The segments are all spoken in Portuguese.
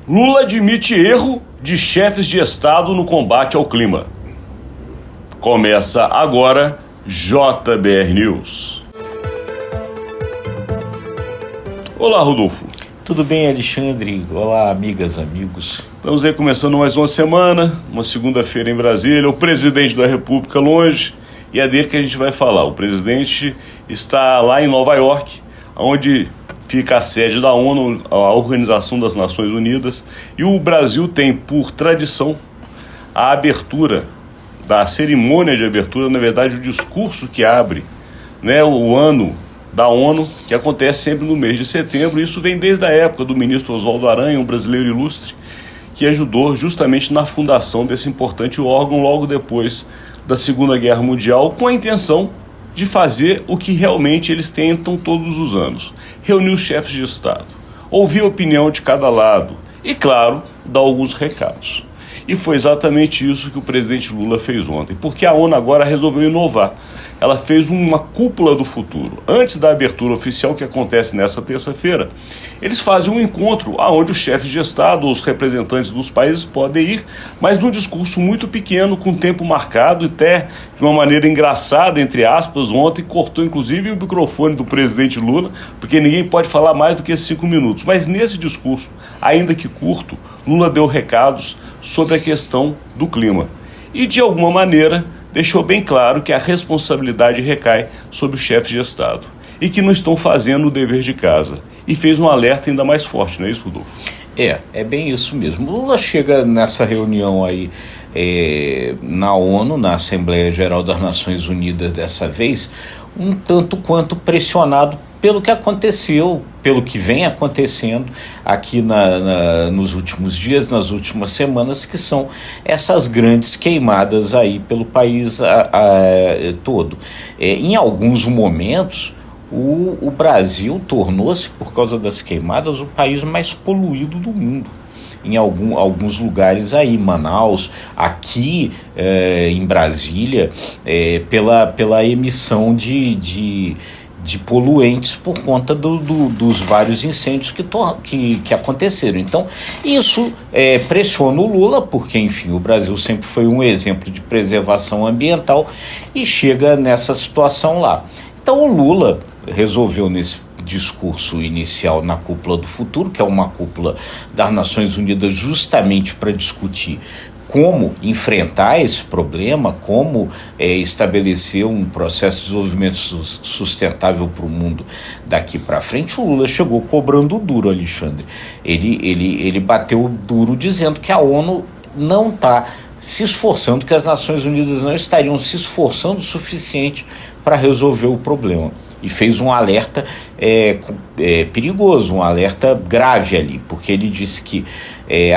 Lula admite erro de chefes de Estado no combate ao clima. Começa agora JBR News. Olá, Rodolfo. Tudo bem, Alexandre? Olá, amigas, amigos. Estamos aí começando mais uma semana, uma segunda-feira em Brasília. O presidente da República longe e é dele que a gente vai falar. O presidente está lá em Nova York, onde fica a sede da ONU, a Organização das Nações Unidas, e o Brasil tem, por tradição, a abertura, da cerimônia de abertura, na verdade, o discurso que abre, o ano da ONU, que acontece sempre no mês de setembro. Isso vem desde a época do ministro Oswaldo Aranha, um brasileiro ilustre, que ajudou justamente na fundação desse importante órgão logo depois da Segunda Guerra Mundial, com a intenção de fazer o que realmente eles tentam todos os anos: reunir os chefes de Estado, ouvir a opinião de cada lado e, claro, dar alguns recados. E foi exatamente isso que o presidente Lula fez ontem, porque a ONU agora resolveu inovar. Ela fez uma cúpula do futuro. Antes da abertura oficial, que acontece nesta terça-feira, eles fazem um encontro onde os chefes de Estado, os representantes dos países podem ir, mas num discurso muito pequeno, com tempo marcado, até de uma maneira engraçada, entre aspas. Ontem cortou inclusive o microfone do presidente Lula, porque ninguém pode falar mais do que 5 minutos. Mas nesse discurso, ainda que curto, Lula deu recados sobre a questão do clima. E, de alguma maneira, deixou bem claro que a responsabilidade recai sobre os chefes de Estado e que não estão fazendo o dever de casa. E fez um alerta ainda mais forte, não é isso, Rodolfo? É bem isso mesmo. Lula chega nessa reunião aí na ONU, na Assembleia Geral das Nações Unidas dessa vez, um tanto quanto pressionado pelo que aconteceu, pelo que vem acontecendo aqui nos últimos dias, nas últimas semanas, que são essas grandes queimadas aí pelo país todo. Em alguns momentos, o Brasil tornou-se, por causa das queimadas, o país mais poluído do mundo. Em alguns lugares aí, Manaus, aqui em Brasília, pela emissão de poluentes por conta dos vários incêndios que aconteceram. Então, isso pressiona o Lula, porque, enfim, o Brasil sempre foi um exemplo de preservação ambiental e chega nessa situação lá. Então, o Lula resolveu, nesse discurso inicial na Cúpula do Futuro, que é uma cúpula das Nações Unidas justamente para discutir como enfrentar esse problema, como estabelecer um processo de desenvolvimento sustentável para o mundo daqui para frente. O Lula chegou cobrando duro, Alexandre. Ele bateu duro dizendo que a ONU não está se esforçando, que as Nações Unidas não estariam se esforçando o suficiente para resolver o problema. E fez um alerta perigoso, um alerta grave ali, porque ele disse que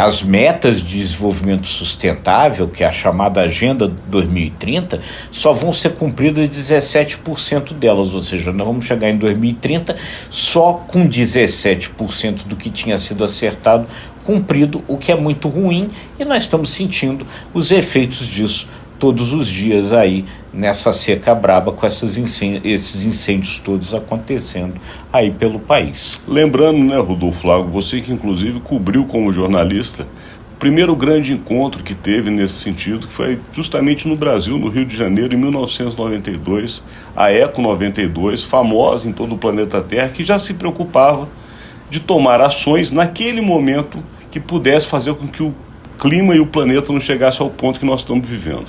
as metas de desenvolvimento sustentável, que é a chamada Agenda 2030, só vão ser cumpridas 17% delas, ou seja, nós vamos chegar em 2030 só com 17% do que tinha sido acertado cumprido, o que é muito ruim, e nós estamos sentindo os efeitos disso todos os dias aí nessa seca braba, com esses incêndios todos acontecendo aí pelo país. Lembrando, Rodolfo Lago, você que inclusive cobriu como jornalista o primeiro grande encontro que teve nesse sentido, que foi justamente no Brasil, no Rio de Janeiro, em 1992, a Eco 92, famosa em todo o planeta Terra, que já se preocupava de tomar ações naquele momento que pudesse fazer com que o clima e o planeta não chegassem ao ponto que nós estamos vivendo.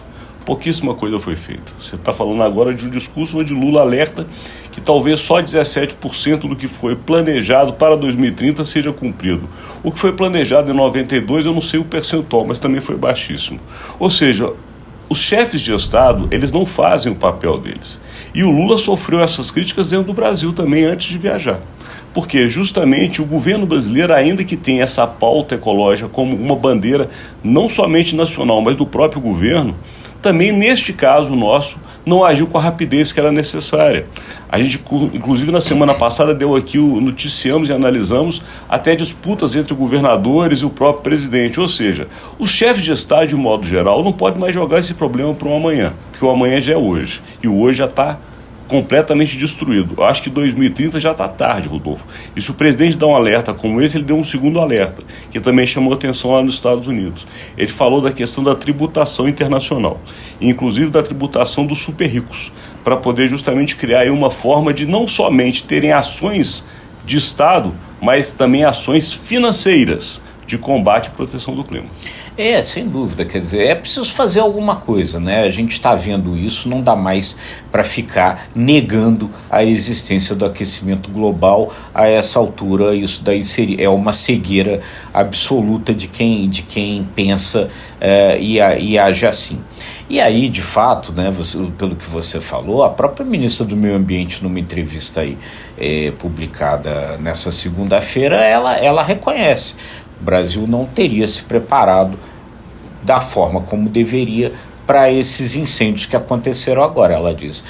Pouquíssima coisa foi feita. Você está falando agora de um discurso onde Lula alerta que talvez só 17% do que foi planejado para 2030 seja cumprido. O que foi planejado em 92, eu não sei o percentual, mas também foi baixíssimo. Ou seja, os chefes de Estado, eles não fazem o papel deles. E o Lula sofreu essas críticas dentro do Brasil também, antes de viajar. Porque justamente o governo brasileiro, ainda que tenha essa pauta ecológica como uma bandeira não somente nacional, mas do próprio governo, também neste caso nosso não agiu com a rapidez que era necessária. A gente, inclusive na semana passada, noticiamos e analisamos até disputas entre governadores e o próprio presidente. Ou seja, os chefes de Estado, de modo geral, não podem mais jogar esse problema para o amanhã, porque o amanhã já é hoje, e o hoje já está completamente destruído. Eu acho que 2030 já está tarde, Rodolfo. E se o presidente dá um alerta como esse, ele deu um segundo alerta, que também chamou atenção lá nos Estados Unidos. Ele falou da questão da tributação internacional, inclusive da tributação dos super ricos, para poder justamente criar aí uma forma de não somente terem ações de Estado, mas também ações financeiras de combate e proteção do clima. Sem dúvida, quer dizer, é preciso fazer alguma coisa, né? A gente está vendo isso, não dá mais para ficar negando a existência do aquecimento global a essa altura. Isso daí é uma cegueira absoluta de quem pensa e age assim. E aí, de fato, né, pelo que você falou, a própria ministra do Meio Ambiente, numa entrevista aí, publicada nessa segunda-feira, ela reconhece: o Brasil não teria se preparado da forma como deveria para esses incêndios que aconteceram agora. Ela diz: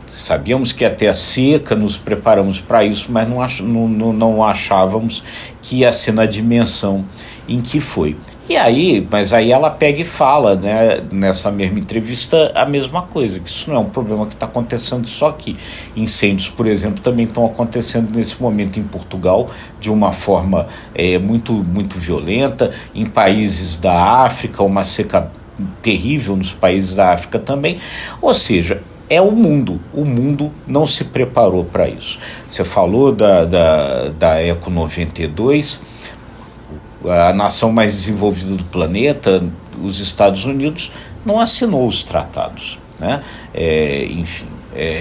sabíamos que ia ter a seca, nos preparamos para isso, mas não achávamos que ia ser na dimensão em que foi. Mas aí ela pega e fala, né, nessa mesma entrevista, a mesma coisa, que isso não é um problema que está acontecendo só aqui. Incêndios, por exemplo, também estão acontecendo nesse momento em Portugal de uma forma muito, muito violenta, em países da África, uma seca terrível nos países da África também. Ou seja, o mundo não se preparou para isso. Você falou da Eco 92, a nação mais desenvolvida do planeta, os Estados Unidos, não assinou os tratados, né?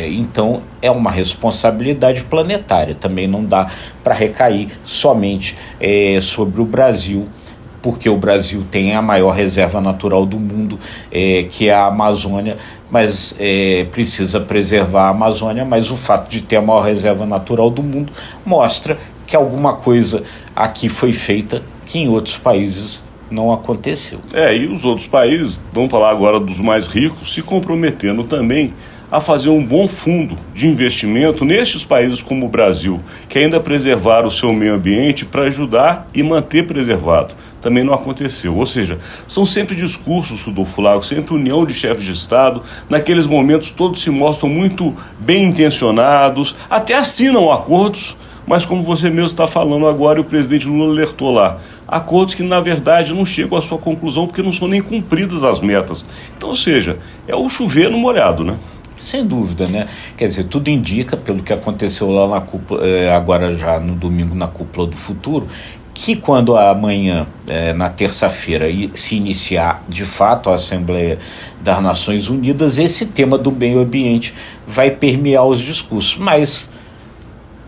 Então é uma responsabilidade planetária, também não dá para recair somente sobre o Brasil, porque o Brasil tem a maior reserva natural do mundo, que é a Amazônia, mas precisa preservar a Amazônia, mas o fato de ter a maior reserva natural do mundo mostra que alguma coisa aqui foi feita que em outros países não aconteceu. E os outros países, vamos falar agora dos mais ricos, se comprometendo também a fazer um bom fundo de investimento nestes países como o Brasil, que ainda preservaram o seu meio ambiente para ajudar e manter preservado. Também não aconteceu. Ou seja, são sempre discursos, Rodolfo Lago, sempre união de chefes de Estado. Naqueles momentos todos se mostram muito bem intencionados, até assinam acordos, mas como você mesmo está falando agora, e o presidente Lula alertou lá, acordos que na verdade não chegam à sua conclusão porque não são nem cumpridas as metas. Então, ou seja, é o chover no molhado, né? Sem dúvida, né? Quer dizer, tudo indica, pelo que aconteceu lá na cúpula, agora já no domingo na Cúpula do Futuro, que quando amanhã, na terça-feira, se iniciar de fato a Assembleia das Nações Unidas, esse tema do meio ambiente vai permear os discursos, mas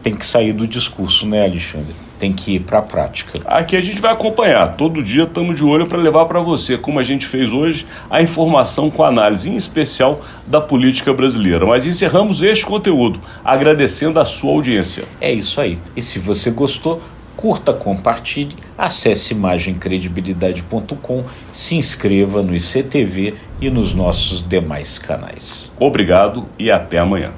tem que sair do discurso, né, Alexandre? Tem que ir para a prática. Aqui a gente vai acompanhar, todo dia estamos de olho para levar para você, como a gente fez hoje, a informação com análise, em especial da política brasileira. Mas encerramos este conteúdo, agradecendo a sua audiência. É isso aí. E se você gostou, curta, compartilhe, acesse imagemcredibilidade.com, se inscreva no ICTV e nos nossos demais canais. Obrigado e até amanhã.